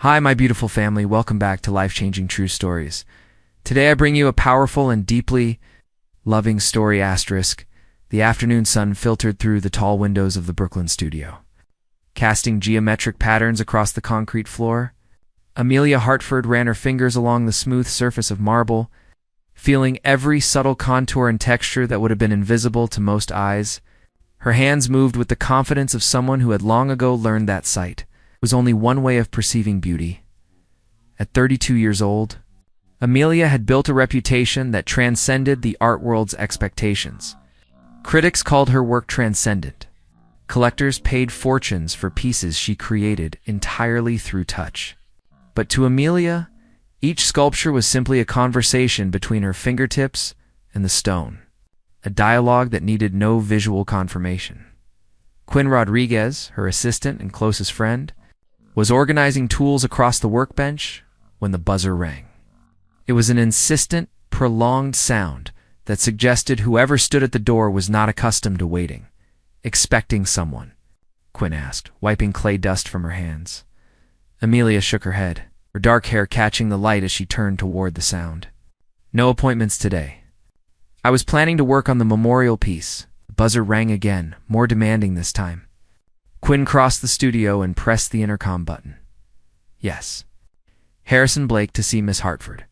Hi, my beautiful family. Welcome back to Life-Changing True Stories. Today I bring you a powerful and deeply loving story asterisk. The afternoon sun filtered through the tall windows of the Brooklyn studio, casting geometric patterns across the concrete floor. Amelia Hartford ran her fingers along the smooth surface of marble, feeling every subtle contour and texture that would have been invisible to most eyes. Her hands moved with the confidence of someone who had long ago learned that sight was only one way of perceiving beauty. At 32 years old, Amelia had built a reputation that transcended the art world's expectations. Critics called her work transcendent. Collectors paid fortunes for pieces she created entirely through touch. But to Amelia, each sculpture was simply a conversation between her fingertips and the stone, a dialogue that needed no visual confirmation. Quinn Rodriguez, her assistant and closest friend, was organizing tools across the workbench when the buzzer rang. It was an insistent, prolonged sound that suggested whoever stood at the door was not accustomed to waiting. "Expecting someone?" Quinn asked, wiping clay dust from her hands. Amelia shook her head, her dark hair catching the light as she turned toward the sound. "No appointments today. I was planning to work on the memorial piece." The buzzer rang again, more demanding this time. Quinn crossed the studio and pressed the intercom button. "Yes." "Harrison Blake to see Miss Hartford."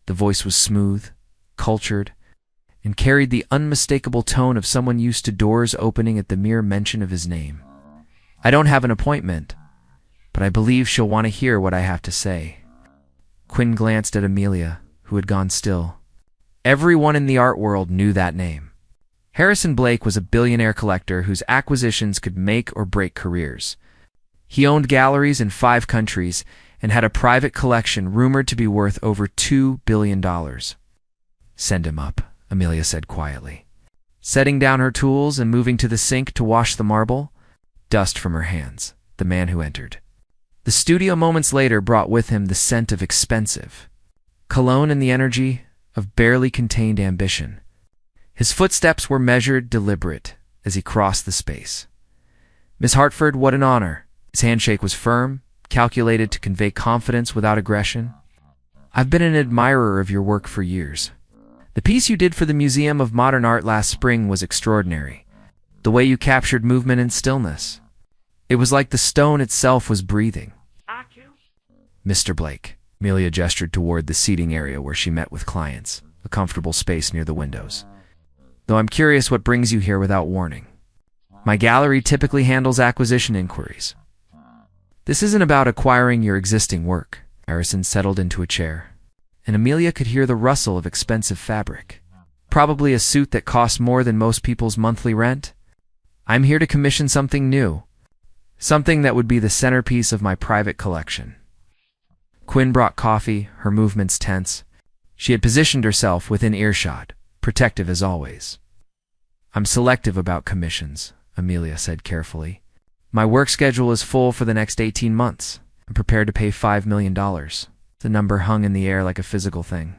The voice was smooth, cultured, and carried the unmistakable tone of someone used to doors opening at the mere mention of his name. "I don't have an appointment, but I believe she'll want to hear what I have to say." Quinn glanced at Amelia, who had gone still. Everyone in the art world knew that name. Harrison Blake was a billionaire collector whose acquisitions could make or break careers. He owned galleries in 5 countries and had a private collection rumored to be worth over $2 billion. "Send him up," Amelia said quietly. Setting down her tools and moving to the sink to wash the marble, dust from her hands, the man who entered. The studio moments later brought with him the scent of expensive cologne and the energy of barely contained ambition. His footsteps were measured, deliberate, as he crossed the space. "Miss Hartford, what an honor." His handshake was firm, calculated to convey confidence without aggression. "I've been an admirer of your work for years. The piece you did for the Museum of Modern Art last spring was extraordinary. The way you captured movement and stillness. It was like the stone itself was breathing." "Mr. Blake," Amelia gestured toward the seating area where she met with clients, a comfortable space near the windows. "Though I'm curious what brings you here without warning. My gallery typically handles acquisition inquiries." "This isn't about acquiring your existing work." Harrison settled into a chair, and Amelia could hear the rustle of expensive fabric. "Probably a suit that costs more than most people's monthly rent. I'm here to commission something new, something that would be the centerpiece of my private collection." Quinn brought coffee, her movements tense. She had positioned herself within earshot, protective as always. "I'm selective about commissions," Amelia said carefully. "My work schedule is full for the next 18 months. I'm prepared to pay $5 million. The number hung in the air like a physical thing.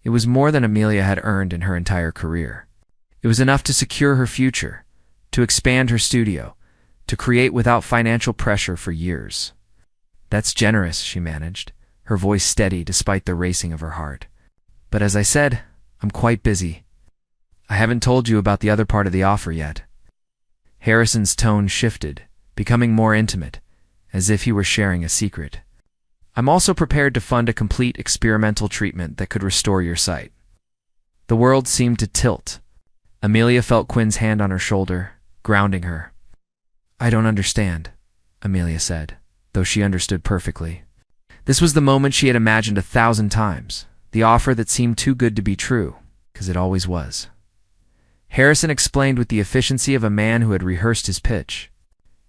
It was more than Amelia had earned in her entire career. It was enough to secure her future, to expand her studio, to create without financial pressure for years. "That's generous," she managed, her voice steady despite the racing of her heart. "But as I said, I'm quite busy. I haven't told you about the other part of the offer yet." Harrison's tone shifted, becoming more intimate, as if he were sharing a secret. "I'm also prepared to fund a complete experimental treatment that could restore your sight." The world seemed to tilt. Amelia felt Quinn's hand on her shoulder, grounding her. "I don't understand," Amelia said, though she understood perfectly. This was the moment she had imagined 1,000 times, the offer that seemed too good to be true, because it always was. Harrison explained with the efficiency of a man who had rehearsed his pitch.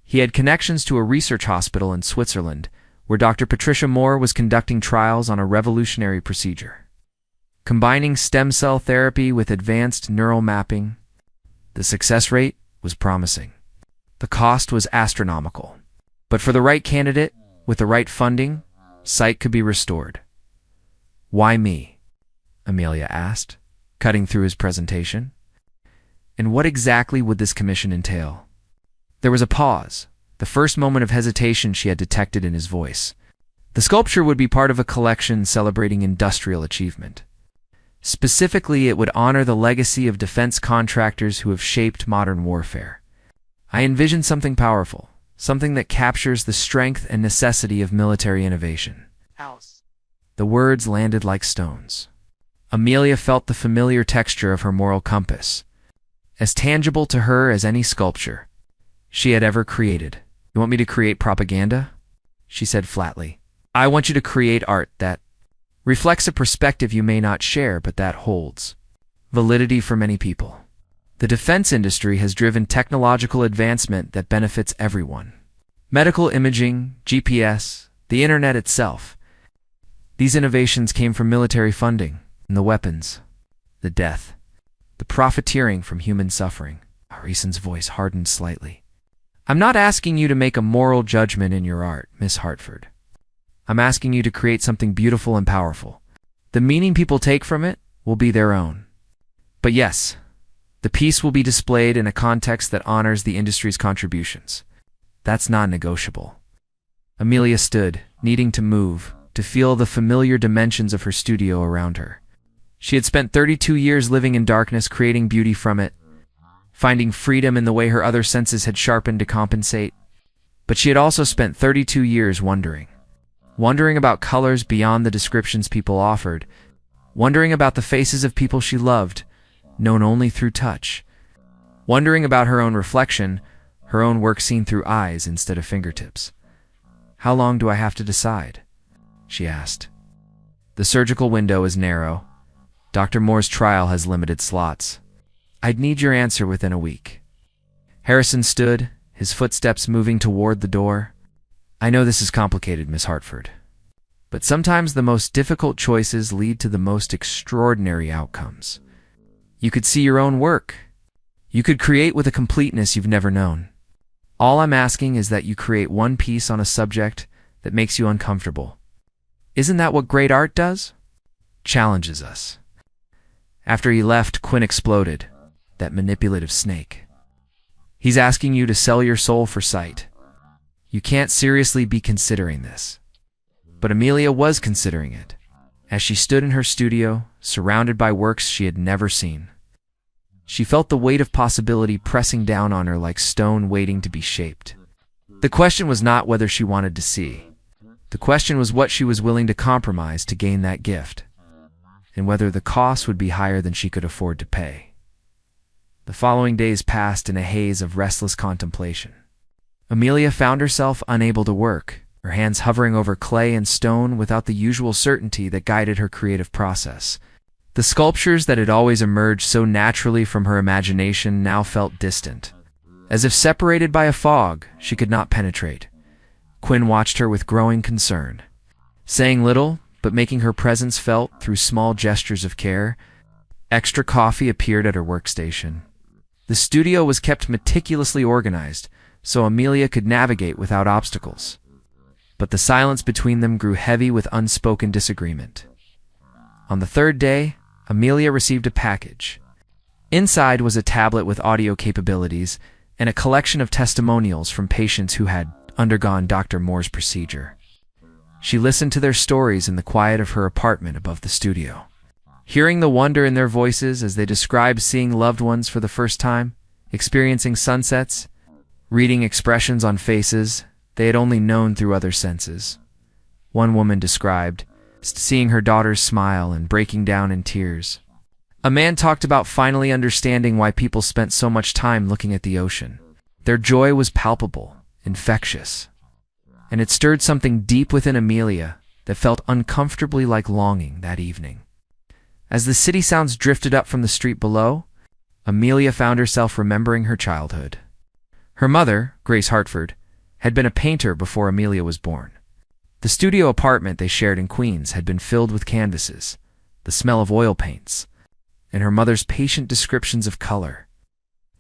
He had connections to a research hospital in Switzerland where Dr. Patricia Moore was conducting trials on a revolutionary procedure. Combining stem cell therapy with advanced neural mapping, the success rate was promising. The cost was astronomical. But for the right candidate, with the right funding, sight could be restored. "Why me?" Amelia asked, cutting through his presentation. "And what exactly would this commission entail?" There was a pause, the first moment of hesitation she had detected in his voice. The sculpture would be part of a collection celebrating industrial achievement. Specifically, it would honor the legacy of defense contractors who have shaped modern warfare. I envisioned something powerful, something that captures the strength and necessity of military innovation. House. The words landed like stones. Amelia felt the familiar texture of her moral compass, as tangible to her as any sculpture she had ever created. "You want me to create propaganda?" she said flatly. "I want you to create art that reflects a perspective you may not share, but that holds validity for many people." The defense industry has driven technological advancement that benefits everyone. Medical imaging, GPS, the internet itself. These innovations came from military funding, and the weapons, the death, the profiteering from human suffering. Harrison's voice hardened slightly. "I'm not asking you to make a moral judgment in your art, Miss Hartford. I'm asking you to create something beautiful and powerful. The meaning people take from it will be their own. But yes, the piece will be displayed in a context that honors the industry's contributions. That's non-negotiable." Amelia stood, needing to move, to feel the familiar dimensions of her studio around her. She had spent 32 years living in darkness, creating beauty from it, finding freedom in the way her other senses had sharpened to compensate. But she had also spent 32 years wondering about colors beyond the descriptions people offered, wondering about the faces of people she loved, known only through touch, wondering about her own reflection, her own work seen through eyes instead of fingertips. "How long do I have to decide?" she asked. "The surgical window is narrow. Dr. Moore's trial has limited slots. I'd need your answer within a week." Harrison stood, his footsteps moving toward the door. "I know this is complicated, Miss Hartford, but sometimes the most difficult choices lead to the most extraordinary outcomes. You could see your own work. You could create with a completeness you've never known. All I'm asking is that you create one piece on a subject that makes you uncomfortable. Isn't that what great art does? Challenges us." After he left, Quinn exploded, that manipulative snake. "He's asking you to sell your soul for sight. You can't seriously be considering this." But Amelia was considering it, as she stood in her studio, surrounded by works she had never seen. She felt the weight of possibility pressing down on her like stone waiting to be shaped. The question was not whether she wanted to see. The question was what she was willing to compromise to gain that gift, and whether the cost would be higher than she could afford to pay. The following days passed in a haze of restless contemplation. Amelia found herself unable to work, her hands hovering over clay and stone without the usual certainty that guided her creative process. The sculptures that had always emerged so naturally from her imagination now felt distant, as if separated by a fog she could not penetrate. Quinn watched her with growing concern, saying little, but making her presence felt through small gestures of care. Extra coffee appeared at her workstation. The studio was kept meticulously organized, so Amelia could navigate without obstacles. But the silence between them grew heavy with unspoken disagreement. On the third day, Amelia received a package. Inside was a tablet with audio capabilities and a collection of testimonials from patients who had undergone Dr. Moore's procedure. She listened to their stories in the quiet of her apartment above the studio. Hearing the wonder in their voices as they described seeing loved ones for the first time, experiencing sunsets, reading expressions on faces they had only known through other senses. One woman described seeing her daughters smile and breaking down in tears. A man talked about finally understanding why people spent so much time looking at the ocean. Their joy was palpable, infectious, and it stirred something deep within Amelia that felt uncomfortably like longing that evening. As the city sounds drifted up from the street below, Amelia found herself remembering her childhood. Her mother, Grace Hartford, had been a painter before Amelia was born. The studio apartment they shared in Queens had been filled with canvases, the smell of oil paints, and her mother's patient descriptions of color.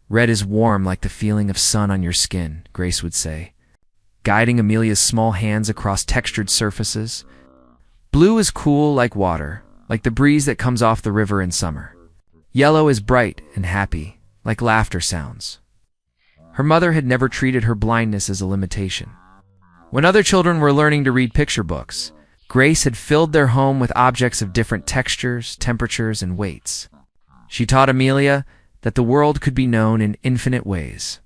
"Red is warm like the feeling of sun on your skin," Grace would say, guiding Amelia's small hands across textured surfaces. "Blue is cool like water, like the breeze that comes off the river in summer. Yellow is bright and happy, like laughter sounds." Her mother had never treated her blindness as a limitation. When other children were learning to read picture books, Grace had filled their home with objects of different textures, temperatures, and weights. She taught Amelia that the world could be known in infinite ways.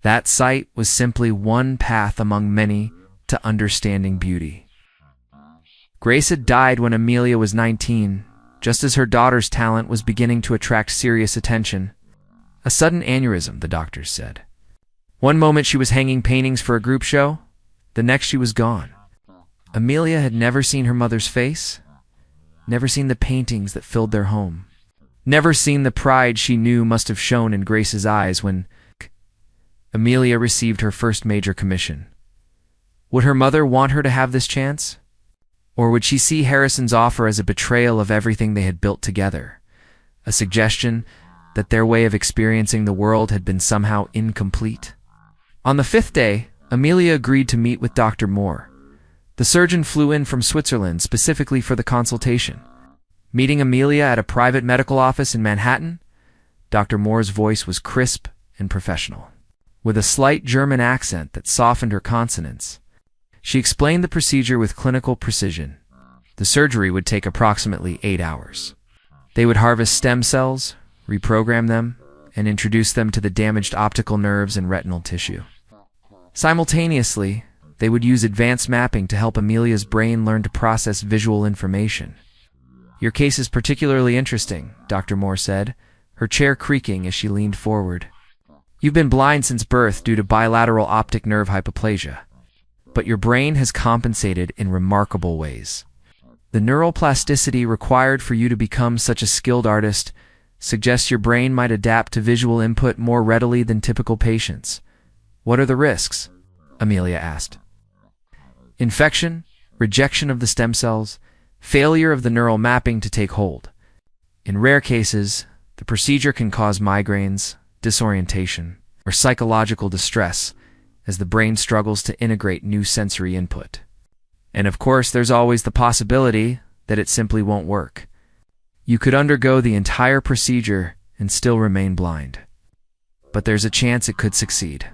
That sight was simply one path among many to understanding beauty. Grace had died when Amelia was 19, just as her daughter's talent was beginning to attract serious attention. A sudden aneurysm, the doctors said. One moment she was hanging paintings for a group show, the next she was gone. Amelia had never seen her mother's face, never seen the paintings that filled their home, never seen the pride she knew must have shone in Grace's eyes when Amelia received her first major commission. Would her mother want her to have this chance? Or would she see Harrison's offer as a betrayal of everything they had built together, a suggestion that their way of experiencing the world had been somehow incomplete? On the fifth day, Amelia agreed to meet with Dr. Moore. The surgeon flew in from Switzerland specifically for the consultation. Meeting Amelia at a private medical office in Manhattan, Dr. Moore's voice was crisp and professional. With a slight German accent that softened her consonants, she explained the procedure with clinical precision. The surgery would take approximately 8 hours. They would harvest stem cells, reprogram them, and introduce them to the damaged optical nerves and retinal tissue. Simultaneously, they would use advanced mapping to help Amelia's brain learn to process visual information. "Your case is particularly interesting," Dr. Moore said, her chair creaking as she leaned forward. "You've been blind since birth due to bilateral optic nerve hypoplasia, but your brain has compensated in remarkable ways. The neural plasticity required for you to become such a skilled artist suggests your brain might adapt to visual input more readily than typical patients. What are the risks?" Amelia asked. "Infection, rejection of the stem cells, failure of the neural mapping to take hold. In rare cases, the procedure can cause migraines, disorientation, or psychological distress as the brain struggles to integrate new sensory input. And of course, there's always the possibility that it simply won't work. You could undergo the entire procedure and still remain blind. But there's a chance it could succeed.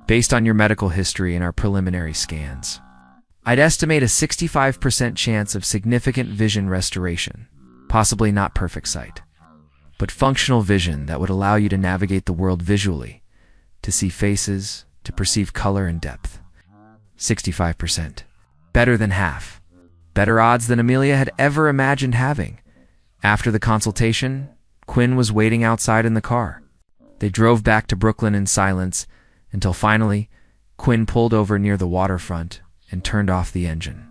Based on your medical history and our preliminary scans, I'd estimate a 65% chance of significant vision restoration, possibly not perfect sight, but functional vision that would allow you to navigate the world visually, to see faces, to perceive color and depth. 65%. Better than half. Better odds than Amelia had ever imagined having. After the consultation, Quinn was waiting outside in the car. They drove back to Brooklyn in silence until finally, Quinn pulled over near the waterfront and turned off the engine.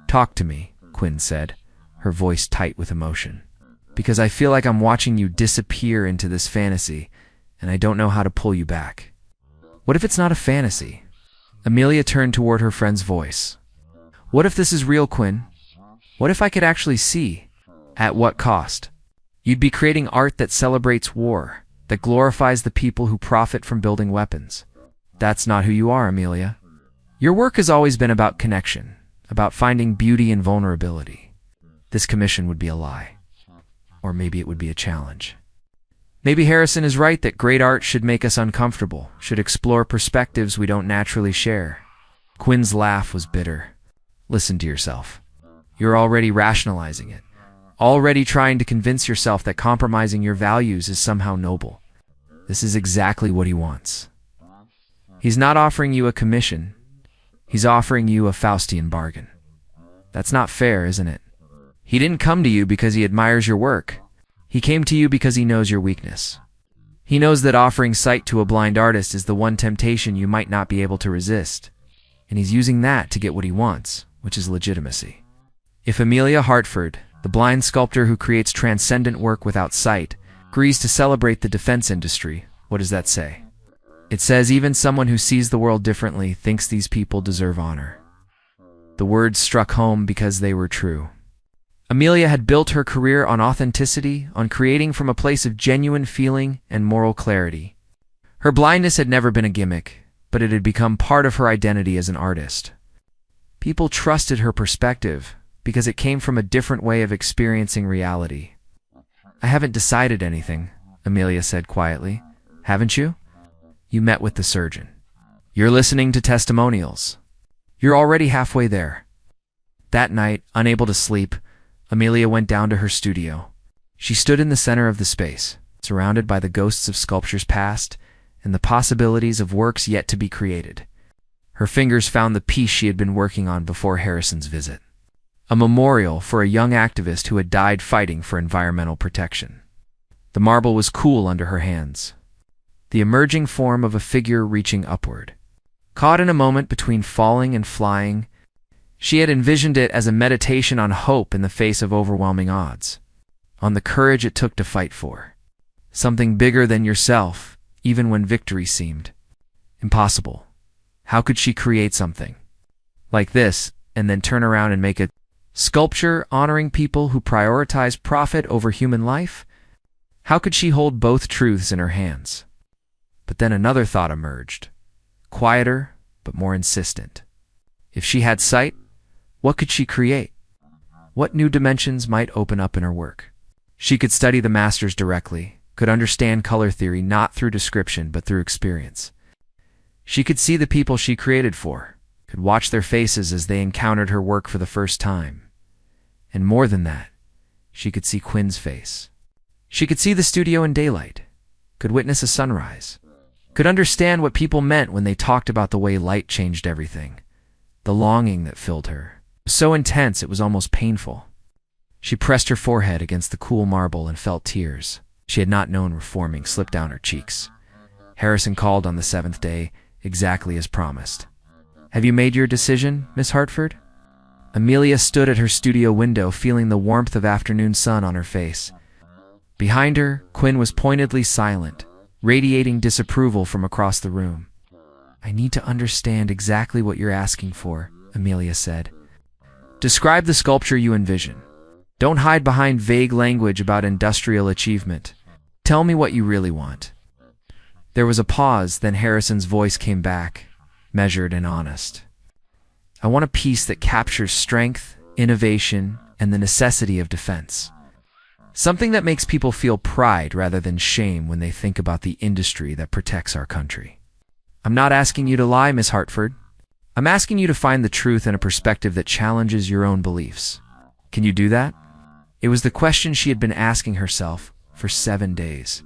"Talk to me," Quinn said, her voice tight with emotion, "because I feel like I'm watching you disappear into this fantasy, and I don't know how to pull you back." "What if it's not a fantasy?" Amelia turned toward her friend's voice. "What if this is real, Quinn? What if I could actually see? At what cost? You'd be creating art that celebrates war, that glorifies the people who profit from building weapons. That's not who you are, Amelia. Your work has always been about connection, about finding beauty in vulnerability. This commission would be a lie. Or maybe it would be a challenge. Maybe Harrison is right that great art should make us uncomfortable, should explore perspectives we don't naturally share." Quinn's laugh was bitter. "Listen to yourself. You're already rationalizing it, already trying to convince yourself that compromising your values is somehow noble. This is exactly what he wants. He's not offering you a commission. He's offering you a Faustian bargain. That's not fair, isn't it? He didn't come to you because he admires your work. He came to you because he knows your weakness. He knows that offering sight to a blind artist is the one temptation you might not be able to resist, and he's using that to get what he wants, which is legitimacy. If Amelia Hartford, the blind sculptor who creates transcendent work without sight, agrees to celebrate the defense industry, what does that say? It says even someone who sees the world differently thinks these people deserve honor." The words struck home because they were true. Amelia had built her career on authenticity, on creating from a place of genuine feeling and moral clarity. Her blindness had never been a gimmick, but it had become part of her identity as an artist. People trusted her perspective because it came from a different way of experiencing reality. "I haven't decided anything," Amelia said quietly. "Haven't you? You met with the surgeon. You're listening to testimonials. You're already halfway there. That night, unable to sleep, Amelia went down to her studio. She stood in the center of the space, surrounded by the ghosts of sculptures past and the possibilities of works yet to be created. Her fingers found the piece she had been working on before Harrison's visit. A memorial for a young activist who had died fighting for environmental protection. The marble was cool under her hands, the emerging form of a figure reaching upward. Caught in a moment between falling and flying, she had envisioned it as a meditation on hope in the face of overwhelming odds, on the courage it took to fight for something bigger than yourself, even when victory seemed impossible. How could she create something like this and then turn around and make a sculpture honoring people who prioritize profit over human life? How could she hold both truths in her hands? But then another thought emerged, quieter but more insistent. If she had sight, what could she create? What new dimensions might open up in her work? She could study the masters directly, could understand color theory not through description but through experience. She could see the people she created for, could watch their faces as they encountered her work for the first time. And more than that, she could see Quinn's face. She could see the studio in daylight, could witness a sunrise, could understand what people meant when they talked about the way light changed everything. The longing that filled her was so intense it was almost painful. She pressed her forehead against the cool marble and felt tears she had not known were forming slip down her cheeks. Harrison called on the 7th day, exactly as promised. "Have you made your decision, Miss Hartford?" Amelia stood at her studio window, feeling the warmth of afternoon sun on her face. Behind her, Quinn was pointedly silent, radiating disapproval from across the room. "I need to understand exactly what you're asking for," Amelia said. "Describe the sculpture you envision. Don't hide behind vague language about industrial achievement. Tell me what you really want." There was a pause, then Harrison's voice came back, measured and honest. "I want a piece that captures strength, innovation, and the necessity of defense. Something that makes people feel pride rather than shame when they think about the industry that protects our country." "I'm not asking you to lie, Miss Hartford. I'm asking you to find the truth in a perspective that challenges your own beliefs. Can you do that?" It was the question she had been asking herself for 7 days.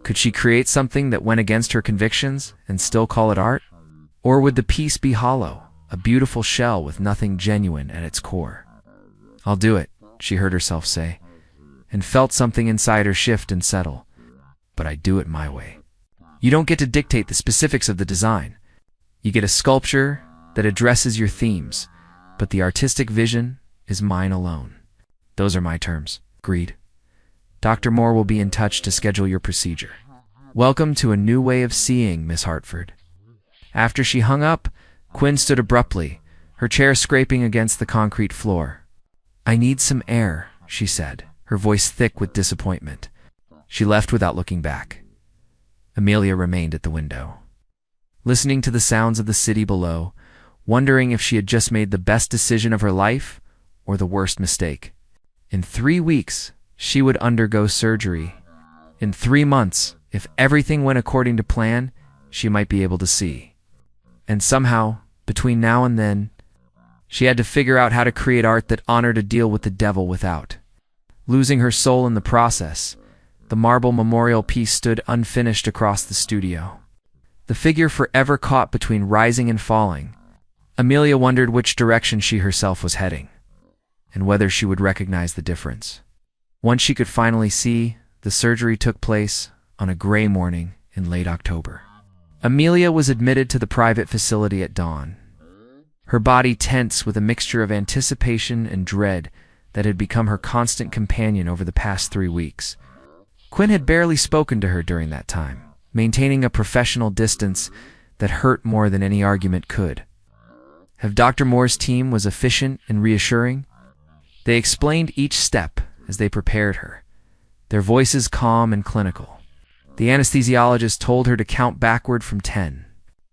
Could she create something that went against her convictions and still call it art? Or would the piece be hollow, a beautiful shell with nothing genuine at its core? "I'll do it," she heard herself say, and felt something inside her shift and settle. "But I do it my way." You don't get to dictate the specifics of the design. You get a sculpture that addresses your themes, but the artistic vision is mine alone. Those are my terms. Agreed. Dr. Moore will be in touch to schedule your procedure. Welcome to a new way of seeing, Miss Hartford. After she hung up, Quinn stood abruptly, her chair scraping against the concrete floor. "I need some air," she said, her voice thick with disappointment. She left without looking back. Amelia remained at the window, listening to the sounds of the city below, wondering if she had just made the best decision of her life or the worst mistake. In 3 weeks, she would undergo surgery. In 3 months, if everything went according to plan, she might be able to see. And somehow, between now and then, she had to figure out how to create art that honored a deal with the devil without losing her soul in the process. The marble memorial piece stood unfinished across the studio, the figure forever caught between rising and falling. Amelia wondered which direction she herself was heading, and whether she would recognize the difference. Once she could finally see, the surgery took place on a gray morning in late October. Amelia was admitted to the private facility at dawn, her body tense with a mixture of anticipation and dread that had become her constant companion over the past 3 weeks. Quinn had barely spoken to her during that time, maintaining a professional distance that hurt more than any argument could. Dr. Moore's team was efficient and reassuring. They explained each step as they prepared her, their voices calm and clinical. The anesthesiologist told her to count backward from 10.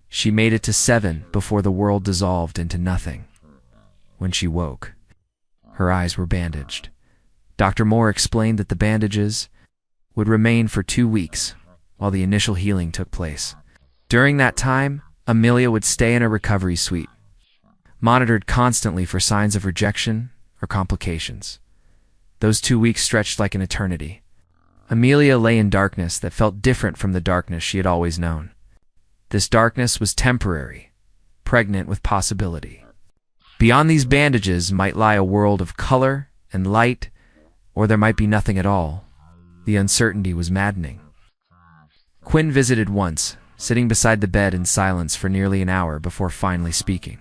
She made it to 7 before the world dissolved into nothing. When she woke, her eyes were bandaged. Dr. Moore explained that the bandages would remain for 2 weeks while the initial healing took place. During that time, Amelia would stay in a recovery suite, monitored constantly for signs of rejection or complications. Those 2 weeks stretched like an eternity. Amelia lay in darkness that felt different from the darkness she had always known. This darkness was temporary, pregnant with possibility. Beyond these bandages might lie a world of color and light, or there might be nothing at all. The uncertainty was maddening. Quinn visited once, sitting beside the bed in silence for nearly an hour before finally speaking.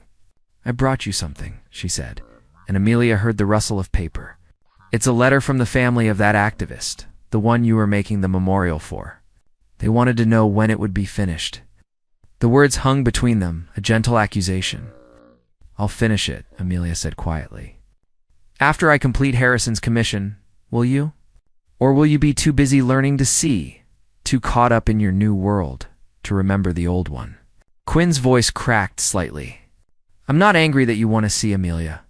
"I brought you something," she said, and Amelia heard the rustle of paper. "It's a letter from the family of that activist, the one you were making the memorial for. They wanted to know when it would be finished." The words hung between them, a gentle accusation. "I'll finish it," Amelia said quietly. "After I complete Harrison's commission, will you? Or will you be too busy learning to see, too caught up in your new world, to remember the old one?" Quinn's voice cracked slightly. "I'm not angry that you want to see, Amelia.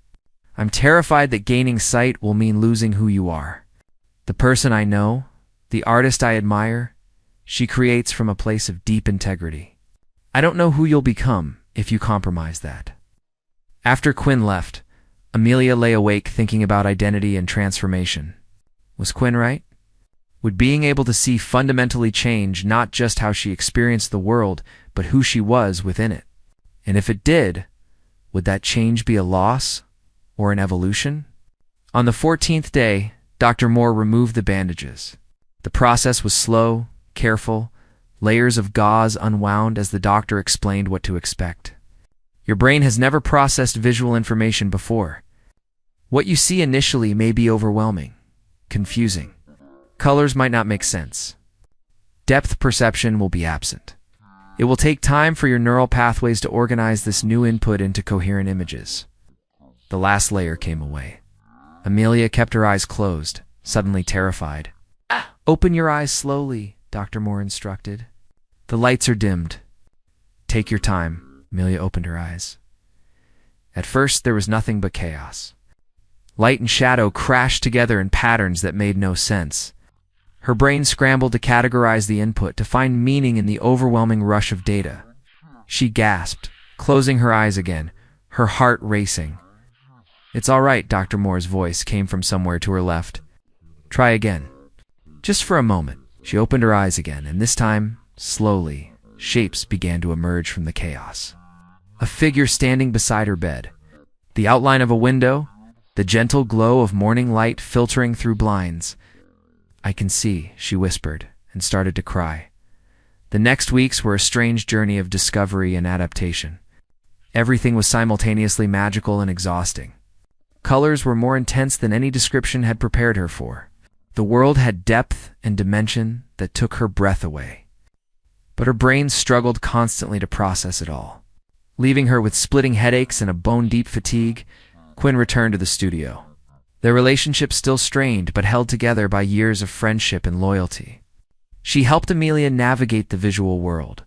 I'm terrified that gaining sight will mean losing who you are. The person I know, the artist I admire, she creates from a place of deep integrity. I don't know who you'll become if you compromise that." After Quinn left, Amelia lay awake thinking about identity and transformation. Was Quinn right? Would being able to see fundamentally change not just how she experienced the world, but who she was within it? And if it did, would that change be a loss or an evolution? On the 14th day, Dr. Moore removed the bandages. The process was slow, careful, layers of gauze unwound as the doctor explained what to expect. "Your brain has never processed visual information before. What you see initially may be overwhelming, confusing. Colors might not make sense. Depth perception will be absent. It will take time for your neural pathways to organize this new input into coherent images." The last layer came away. Amelia kept her eyes closed, suddenly terrified. "Open your eyes slowly," Dr. Moore instructed. "The lights are dimmed. Take your time." Amelia opened her eyes. At first, there was nothing but chaos. Light and shadow crashed together in patterns that made no sense. Her brain scrambled to categorize the input, to find meaning in the overwhelming rush of data. She gasped, closing her eyes again, her heart racing. "It's all right," Dr. Moore's voice came from somewhere to her left. "Try again." Just for a moment, she opened her eyes again, and this time, slowly, shapes began to emerge from the chaos. A figure standing beside her bed. The outline of a window, the gentle glow of morning light filtering through blinds. "I can see," she whispered, and started to cry. The next weeks were a strange journey of discovery and adaptation. Everything was simultaneously magical and exhausting. Colors were more intense than any description had prepared her for. The world had depth and dimension that took her breath away. But her brain struggled constantly to process it all. Leaving her with splitting headaches and a bone-deep fatigue, Quinn returned to the studio. Their relationship still strained, but held together by years of friendship and loyalty. She helped Amelia navigate the visual world,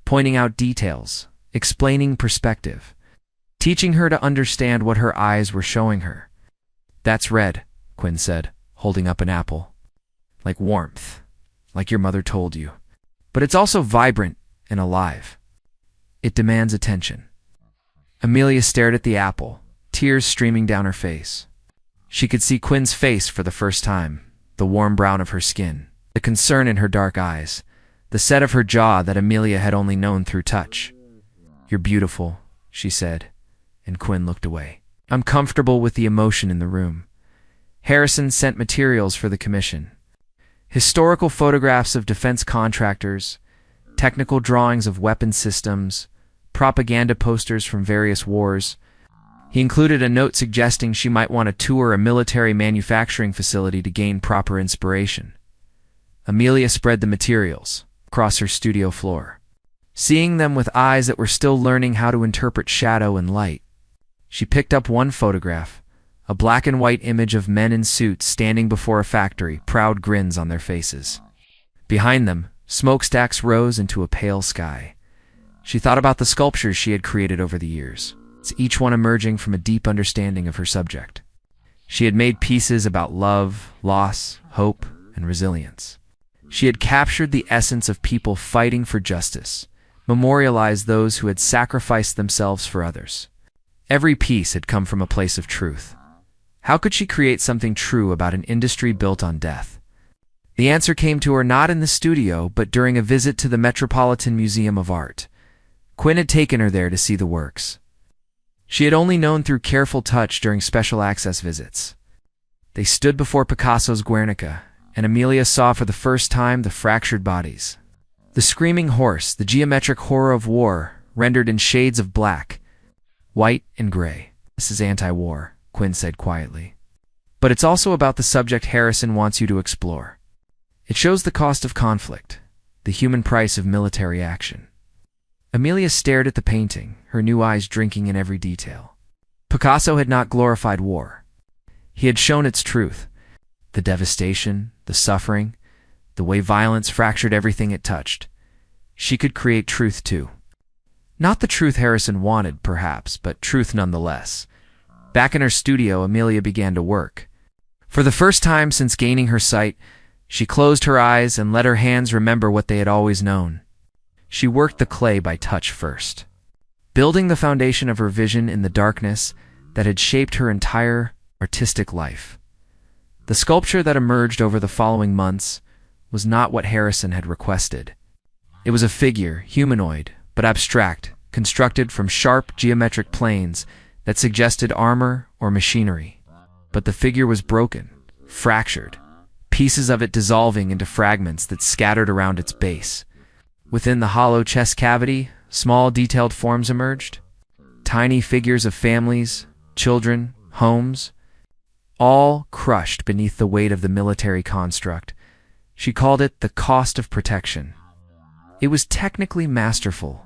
pointing out details, explaining perspective, teaching her to understand what her eyes were showing her. "That's red," Quinn said, holding up an apple. "Like warmth, like your mother told you. But it's also vibrant and alive. It demands attention." Amelia stared at the apple, tears streaming down her face. She could see Quinn's face for the first time, the warm brown of her skin, the concern in her dark eyes, the set of her jaw that Amelia had only known through touch. "You're beautiful," she said, and Quinn looked away, uncomfortable with the emotion in the room. Harrison sent materials for the commission. Historical photographs of defense contractors, technical drawings of weapon systems, propaganda posters from various wars. He included a note suggesting she might want to tour a military manufacturing facility to gain proper inspiration. Amelia spread the materials across her studio floor, seeing them with eyes that were still learning how to interpret shadow and light. She picked up one photograph, a black and white image of men in suits standing before a factory, proud grins on their faces. Behind them, smokestacks rose into a pale sky. She thought about the sculptures she had created over the years, each one emerging from a deep understanding of her subject. She had made pieces about love, loss, hope, and resilience. She had captured the essence of people fighting for justice, memorialized those who had sacrificed themselves for others. Every piece had come from a place of truth. How could she create something true about an industry built on death? The answer came to her not in the studio, but during a visit to the Metropolitan Museum of Art. Quinn had taken her there to see the works. She had only known through careful touch during special access visits. They stood before Picasso's Guernica, and Amelia saw for the first time the fractured bodies. The screaming horse, the geometric horror of war, rendered in shades of black, white, and gray. This is anti-war, Quinn said quietly. But it's also about the subject Harrison wants you to explore. It shows the cost of conflict, the human price of military action. Amelia stared at the painting, her new eyes drinking in every detail. Picasso had not glorified war. He had shown its truth, the devastation, the suffering, the way violence fractured everything it touched. She could create truth too. Not the truth Harrison wanted, perhaps, but truth nonetheless. Back in her studio, Amelia began to work. For the first time since gaining her sight, she closed her eyes and let her hands remember what they had always known. She worked the clay by touch first, building the foundation of her vision in the darkness that had shaped her entire artistic life. The sculpture that emerged over the following months was not what Harrison had requested. It was a figure, humanoid, but abstract, constructed from sharp geometric planes that suggested armor or machinery. But the figure was broken, fractured, pieces of it dissolving into fragments that scattered around its base. Within the hollow chest cavity, small detailed forms emerged. Tiny figures of families, children, homes, all crushed beneath the weight of the military construct. She called it the cost of protection. It was technically masterful,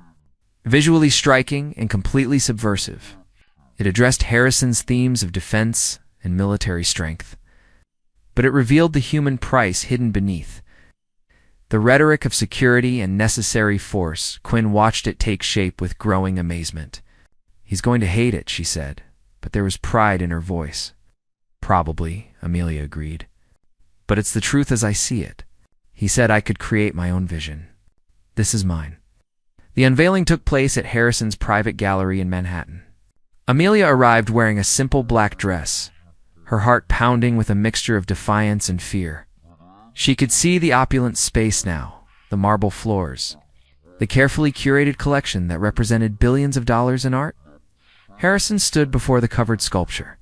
visually striking and completely subversive. It addressed Harrison's themes of defense and military strength. But it revealed the human price hidden beneath. The rhetoric of security and necessary force. Quinn watched it take shape with growing amazement. "He's going to hate it," she said, but there was pride in her voice. "Probably," Amelia agreed. "But it's the truth as I see it. He said I could create my own vision. This is mine." The unveiling took place at Harrison's private gallery in Manhattan. Amelia arrived wearing a simple black dress, her heart pounding with a mixture of defiance and fear. She could see the opulent space now, the marble floors, the carefully curated collection that represented billions of dollars in art. Harrison stood before the covered sculpture,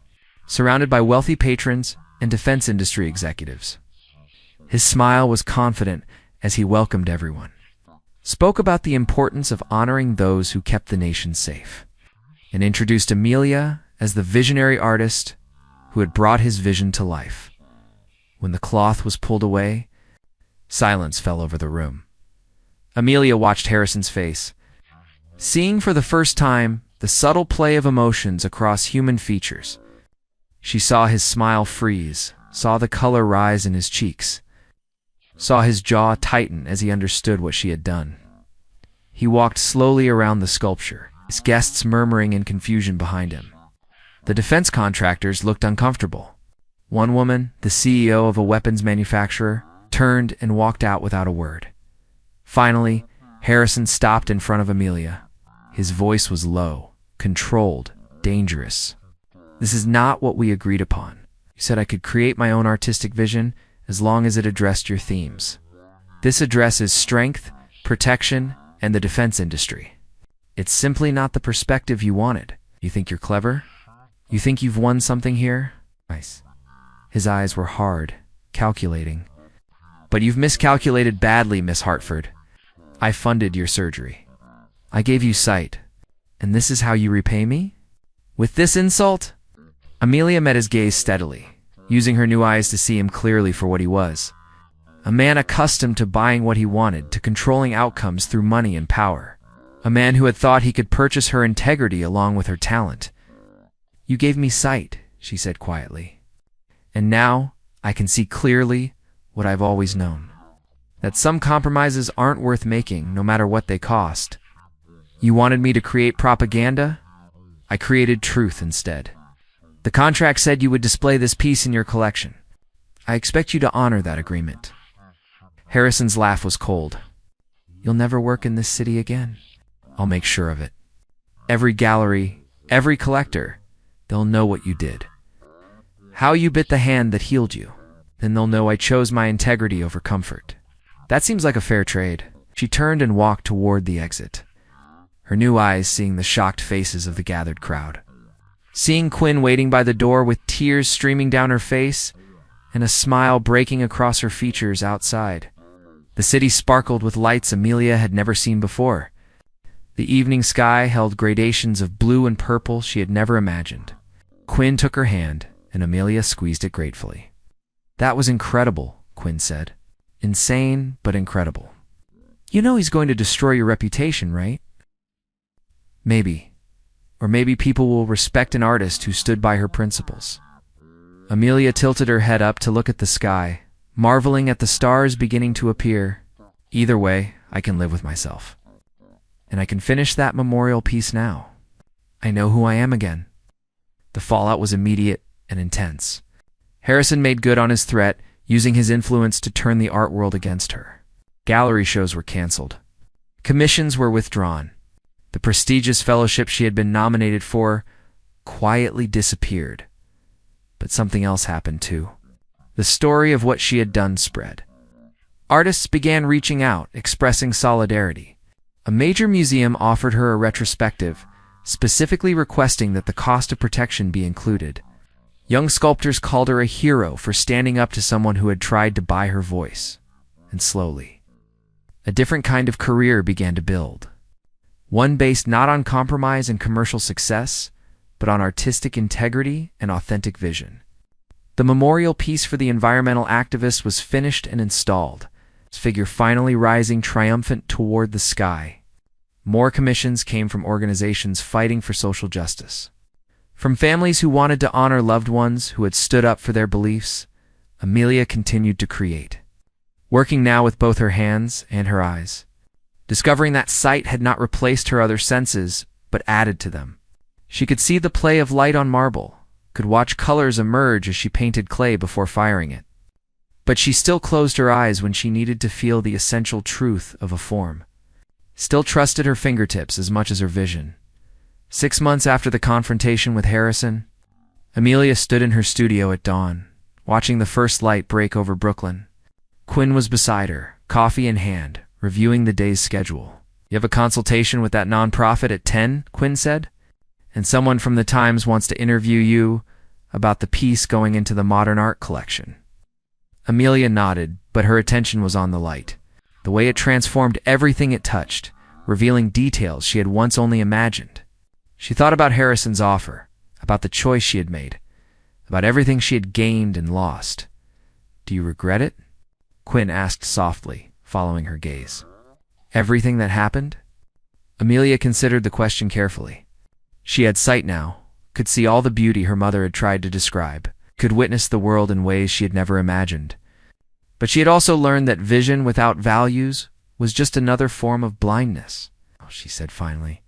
surrounded by wealthy patrons and defense industry executives. His smile was confident as he welcomed everyone, spoke about the importance of honoring those who kept the nation safe, and introduced Amelia as the visionary artist who had brought his vision to life. When the cloth was pulled away, silence fell over the room. Amelia watched Harrison's face, seeing for the first time the subtle play of emotions across human features. She saw his smile freeze, saw the color rise in his cheeks, saw his jaw tighten as he understood what she had done. He walked slowly around the sculpture, his guests murmuring in confusion behind him. The defense contractors looked uncomfortable. One woman, the CEO of a weapons manufacturer, turned and walked out without a word. Finally, Harrison stopped in front of Amelia. His voice was low, controlled, dangerous. "This is not what we agreed upon. You said I could create my own artistic vision as long as it addressed your themes. This addresses strength, protection, and the defense industry. It's simply not the perspective you wanted. You think you're clever? You think you've won something here? Nice." His eyes were hard, calculating. "But you've miscalculated badly, Miss Hartford. I funded your surgery. I gave you sight. And this is how you repay me? With this insult?" Amelia met his gaze steadily, using her new eyes to see him clearly for what he was. A man accustomed to buying what he wanted, to controlling outcomes through money and power. A man who had thought he could purchase her integrity along with her talent. "You gave me sight," she said quietly. "And now I can see clearly what I've always known. That some compromises aren't worth making, no matter what they cost. You wanted me to create propaganda? I created truth instead. The contract said you would display this piece in your collection. I expect you to honor that agreement." Harrison's laugh was cold. "You'll never work in this city again." "I'll make sure of it." Every gallery, Every collector, they'll know what you did. How you bit the hand that healed you. Then they'll know I chose my integrity over comfort. That seems like a fair trade. She turned and walked toward the exit, her new eyes seeing the shocked faces of the gathered crowd. Seeing Quinn waiting by the door with tears streaming down her face and a smile breaking across her features outside. The city sparkled with lights Amelia had never seen before. The evening sky held gradations of blue and purple she had never imagined. Quinn took her hand, and Amelia squeezed it gratefully. "That was incredible," Quinn said. "Insane, but incredible. You know he's going to destroy your reputation, right?" "Maybe. Or maybe people will respect an artist who stood by her principles." Amelia tilted her head up to look at the sky, marveling at the stars beginning to appear. "Either way, I can live with myself. And I can finish that memorial piece now. I know who I am again." The fallout was immediate and intense. Harrison made good on his threat, using his influence to turn the art world against her. Gallery shows were canceled. Commissions were withdrawn. The prestigious fellowship she had been nominated for quietly disappeared. But something else happened too. The story of what she had done spread. Artists began reaching out, expressing solidarity. A major museum offered her a retrospective, specifically requesting that the cost of protection be included. Young sculptors called her a hero for standing up to someone who had tried to buy her voice. And slowly, a different kind of career began to build. One based not on compromise and commercial success, but on artistic integrity and authentic vision. The memorial piece for the environmental activist was finished and installed, its figure finally rising triumphant toward the sky. More commissions came from organizations fighting for social justice. From families who wanted to honor loved ones who had stood up for their beliefs, Amelia continued to create, working now with both her hands and her eyes, discovering that sight had not replaced her other senses, but added to them. She could see the play of light on marble, could watch colors emerge as she painted clay before firing it. But she still closed her eyes when she needed to feel the essential truth of a form. Still trusted her fingertips as much as her vision. 6 months after the confrontation with Harrison, Amelia stood in her studio at dawn, watching the first light break over Brooklyn. Quinn was beside her, coffee in hand, reviewing the day's schedule. "You have a consultation with that nonprofit at 10, Quinn said. "And someone from the Times wants to interview you about the piece going into the modern art collection." Amelia nodded, but her attention was on the light. The way it transformed everything it touched, revealing details she had once only imagined. She thought about Harrison's offer, about the choice she had made, about everything she had gained and lost. "Do you regret it?" Quinn asked softly, following her gaze. "Everything that happened?" Amelia considered the question carefully. She had sight now, could see all the beauty her mother had tried to describe, could witness the world in ways she had never imagined. But she had also learned that vision without values was just another form of blindness. She said finally,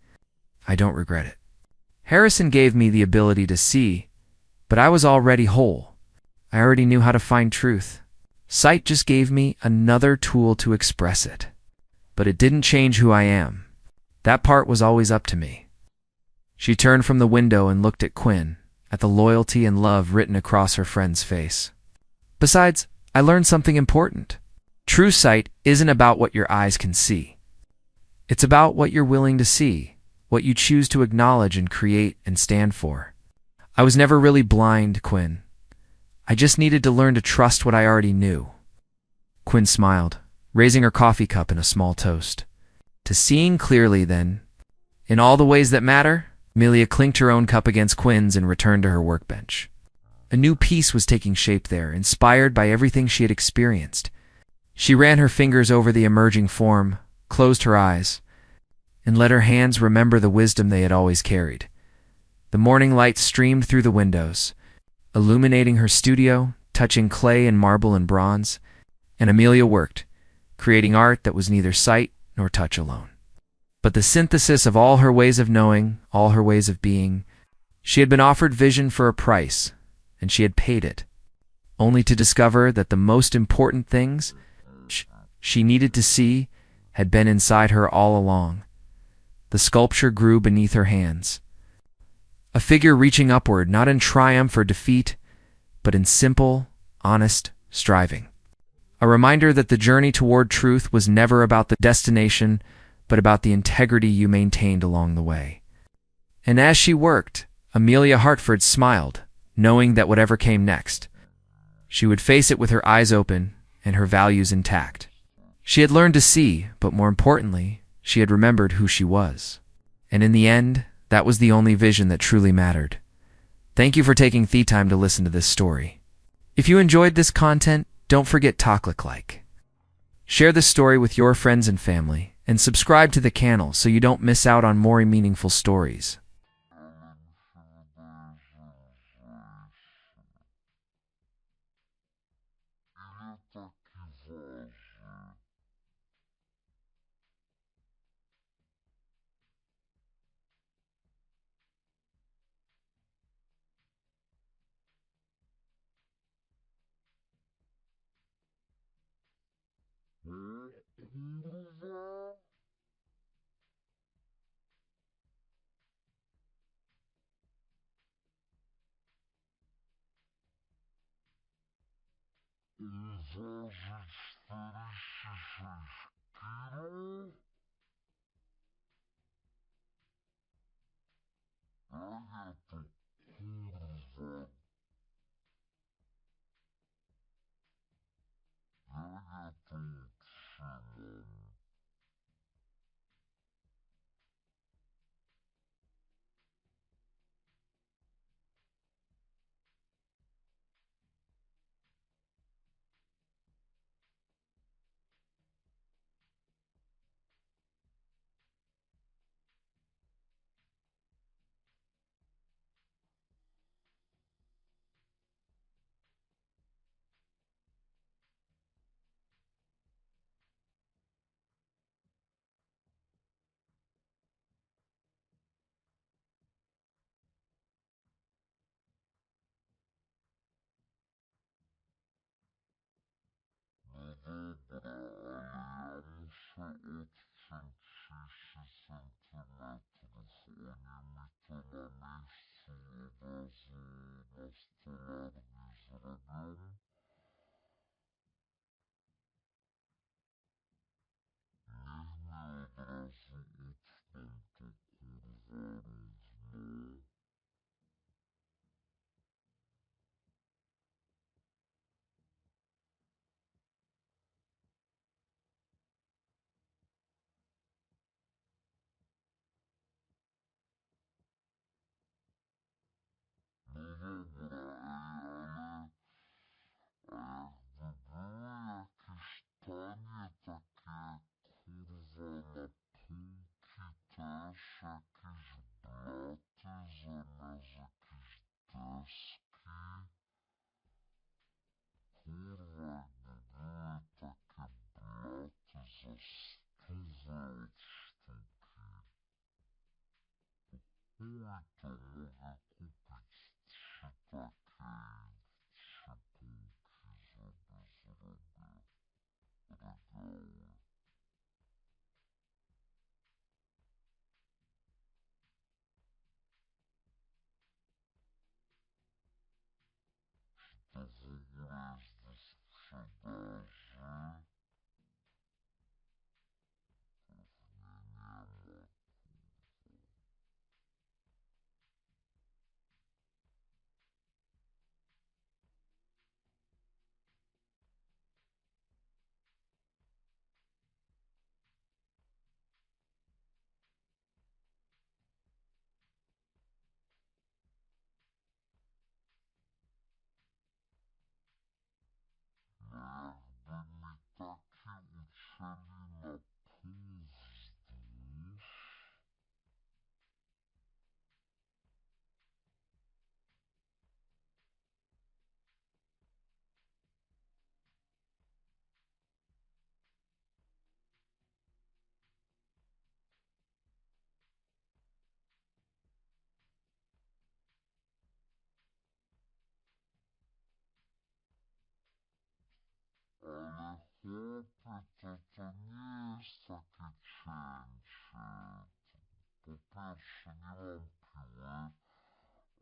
"I don't regret it. Harrison gave me the ability to see, but I was already whole. I already knew how to find truth. Sight just gave me another tool to express it. But it didn't change who I am. That part was always up to me." She turned from the window and looked at Quinn, at the loyalty and love written across her friend's face. "Besides, I learned something important. True sight isn't about what your eyes can see. It's about what you're willing to see, what you choose to acknowledge and create and stand for. I was never really blind, Quinn. I just needed to learn to trust what I already knew." Quinn smiled, raising her coffee cup in a small toast. "To seeing clearly, then, in all the ways that matter." Amelia clinked her own cup against Quinn's and returned to her workbench. A new piece was taking shape there, inspired by everything she had experienced. She ran her fingers over the emerging form, closed her eyes, and let her hands remember the wisdom they had always carried. The morning light streamed through the windows, illuminating her studio, touching clay and marble and bronze, and Amelia worked, creating art that was neither sight nor touch alone, but the synthesis of all her ways of knowing, all her ways of being. She had been offered vision for a price, and she had paid it, only to discover that the most important things she needed to see had been inside her all along. The sculpture grew beneath her hands. A figure reaching upward, not in triumph or defeat, but in simple, honest striving. A reminder that the journey toward truth was never about the destination, but about the integrity you maintained along the way. And as she worked, Amelia Hartford smiled, knowing that whatever came next, she would face it with her eyes open and her values intact. She had learned to see, but more importantly, she had remembered who she was. And in the end, that was the only vision that truly mattered. Thank you for taking the time to listen to this story. If you enjoyed this content, don't forget to click like. Share this story with your friends and family, and subscribe to the channel so you don't miss out on more meaningful stories.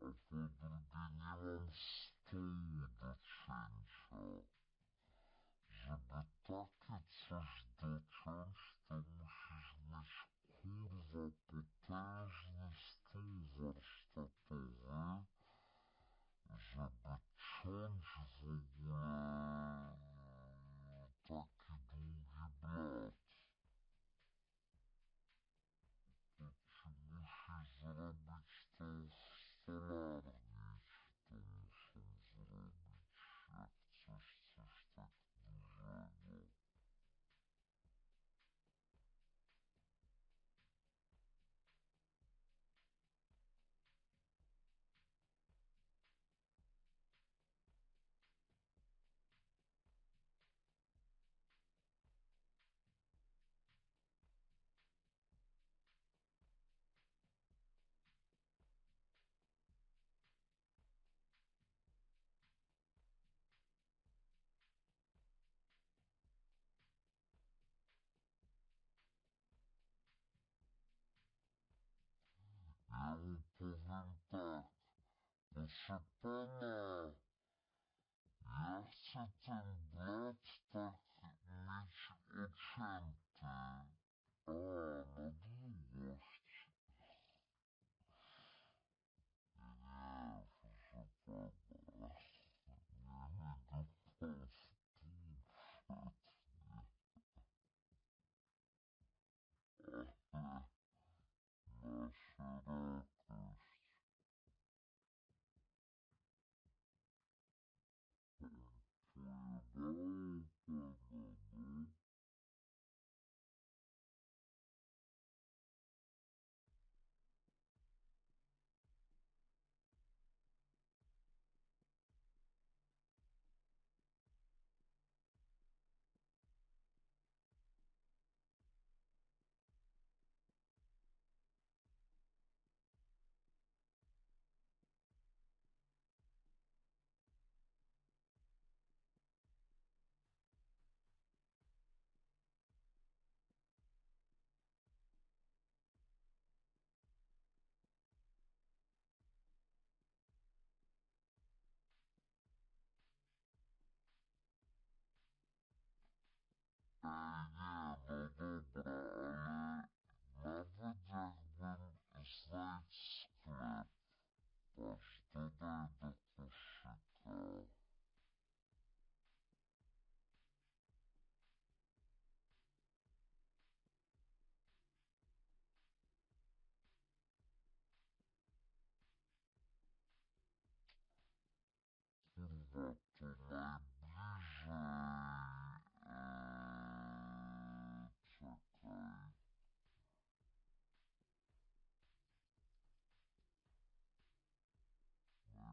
A podrobinę mam stół do cięcia. Żeby takie coś dociąć, to musisz mieć kurwa potężny stół warsztatowy, żeby ciąć w ogóle taki długi blat. To ci musi zrobić to w stolarni, to muszą zrobić, jak coś tak dużego. Ja mu powiem tak, proszę pana, ja chcę ten blat tak mieć ocięty. A, na długość. Nie, proszę pana, nie mi go pan stół ale na szerokość. Pojebało pana, no. Nie, no dobra, ale nawet jakbym znajdź sklep, patrz, dodaj do koszyka. Kurwa, to najbliżej, czekaj, najbliżej Radziankowa. O,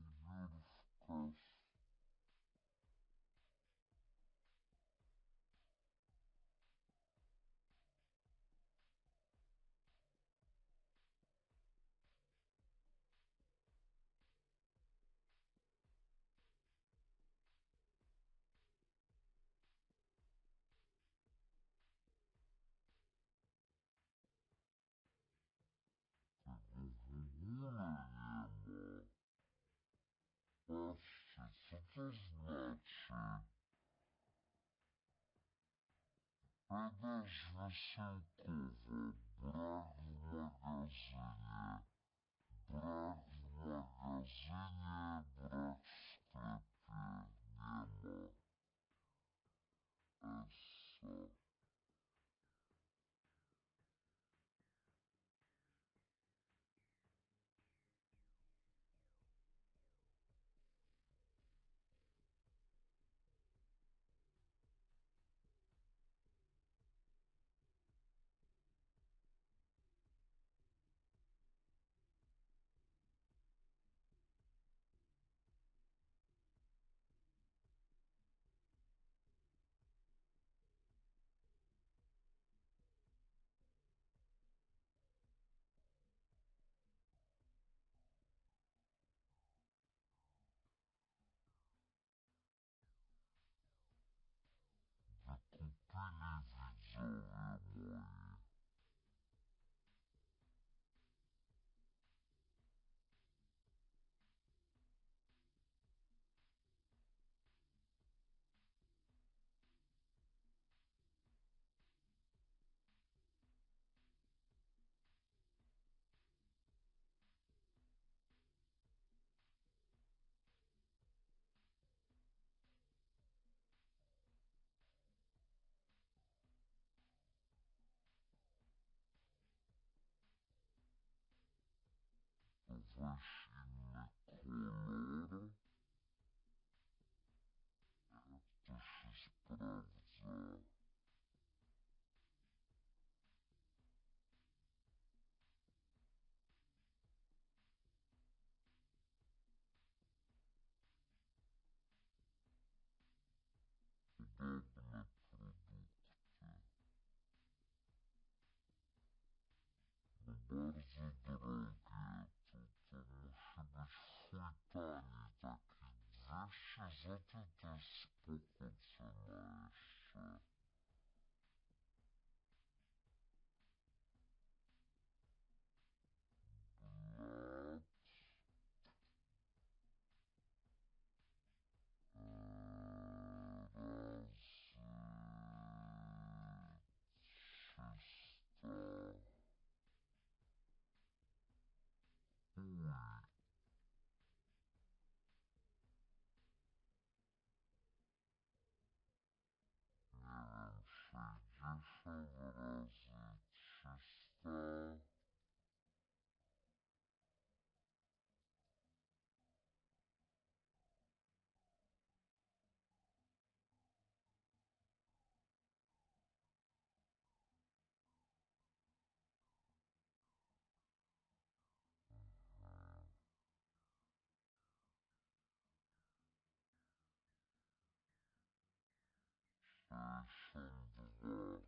odbiór wskaz. Tego w ogóle nie ma. Patrzcie, co to znaczy? Sprzedaż wysyłkowa, brak w magazynie, brak w magazynie, brak w sklepie, nie ma. Essa. ouvir moje. Weźmy kolor. Jak to się sprawdza? Podobne produkty. No bardzo drogie. To musi być fuj tani. Taki 200 zł to jest spoko cena jeszcze. Blat. Razy 300. Uj. Nie wiem, 60 razy 300. Mhm. 62.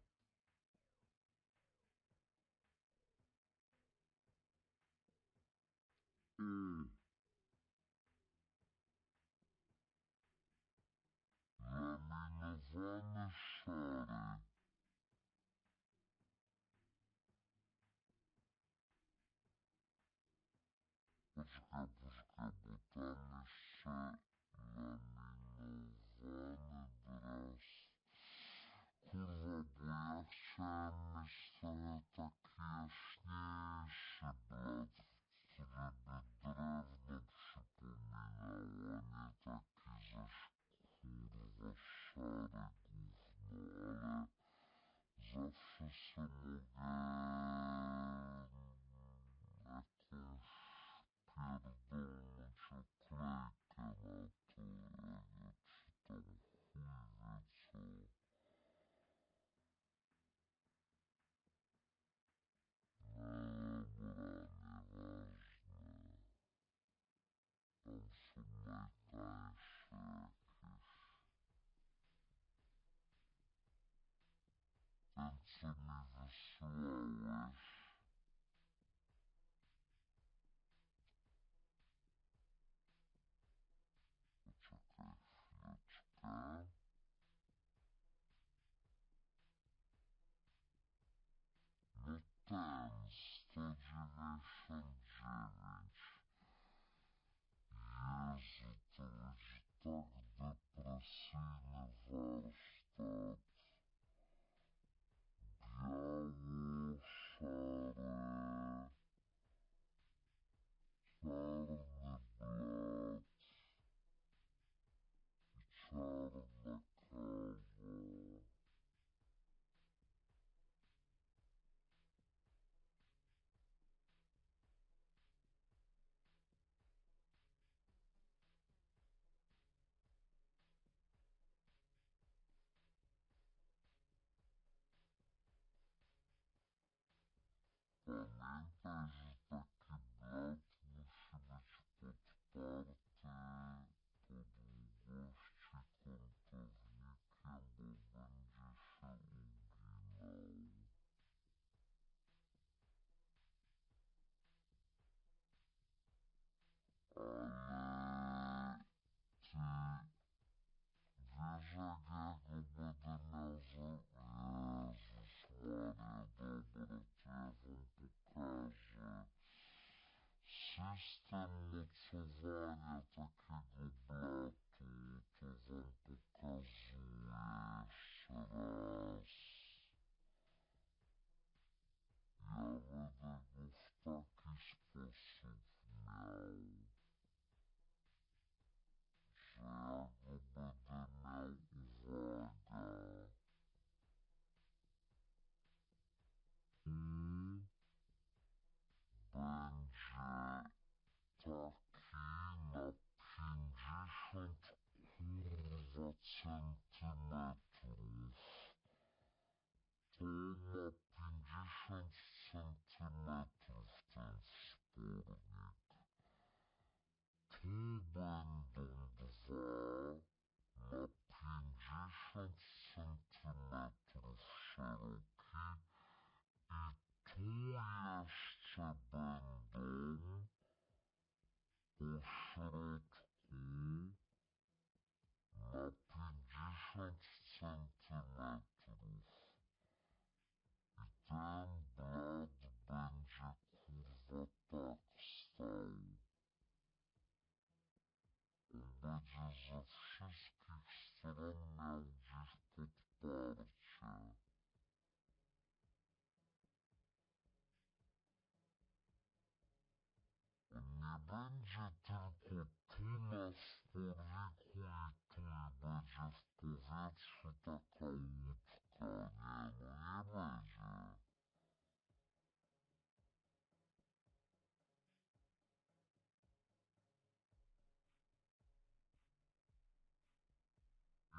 Laminowany szary. Poczekaj, bo tam jeszcze laminowany bras. Kurwa, bo ja chciałem mieć trochę taki jaśniejszy blat, który by drewno przypominał, a nie taki zaś kurwa szary gówno, ale zawsze se mogę jakąś pierdolnąć oklejkę na to, czy tam chuj wie co. No dobra, nieważne. Tam są najtańsze jakieś. Ten co mi wysyłałeś. Poczekaj chwileczkę. No ten, 199. Jezu, to będzie tak depresyjny warsztat. Biało, szare, czarny blat i czarna kawa. Pamiętaj, że taki blat musi być podparty po długości kątownikiem, bo będzie się uginał. Ale ty wiesz, jak ja go będę miał za... Jezus wam pokażę system mocowania takiego blatu. To wam pokazuję jeszcze raz. Ja będę go w taki sposób miał, że ja go będę miał, uwaga, będzie taki na 50 kurwa centymetrów. To ma 50 centymetrów ten wspornik. Tu będą dwa na 50 centymetrów szeroki i tu jeszcze będą po środku na 50 centymetrów. I ten blat będzie kurwa tak stał. On będzie ze wszystkich stron miał gdzieś podparcie. On nie będzie tylko tu na wsporniku i tu i będzie w powietrzu taka łódka. Nie, no nie będzie. A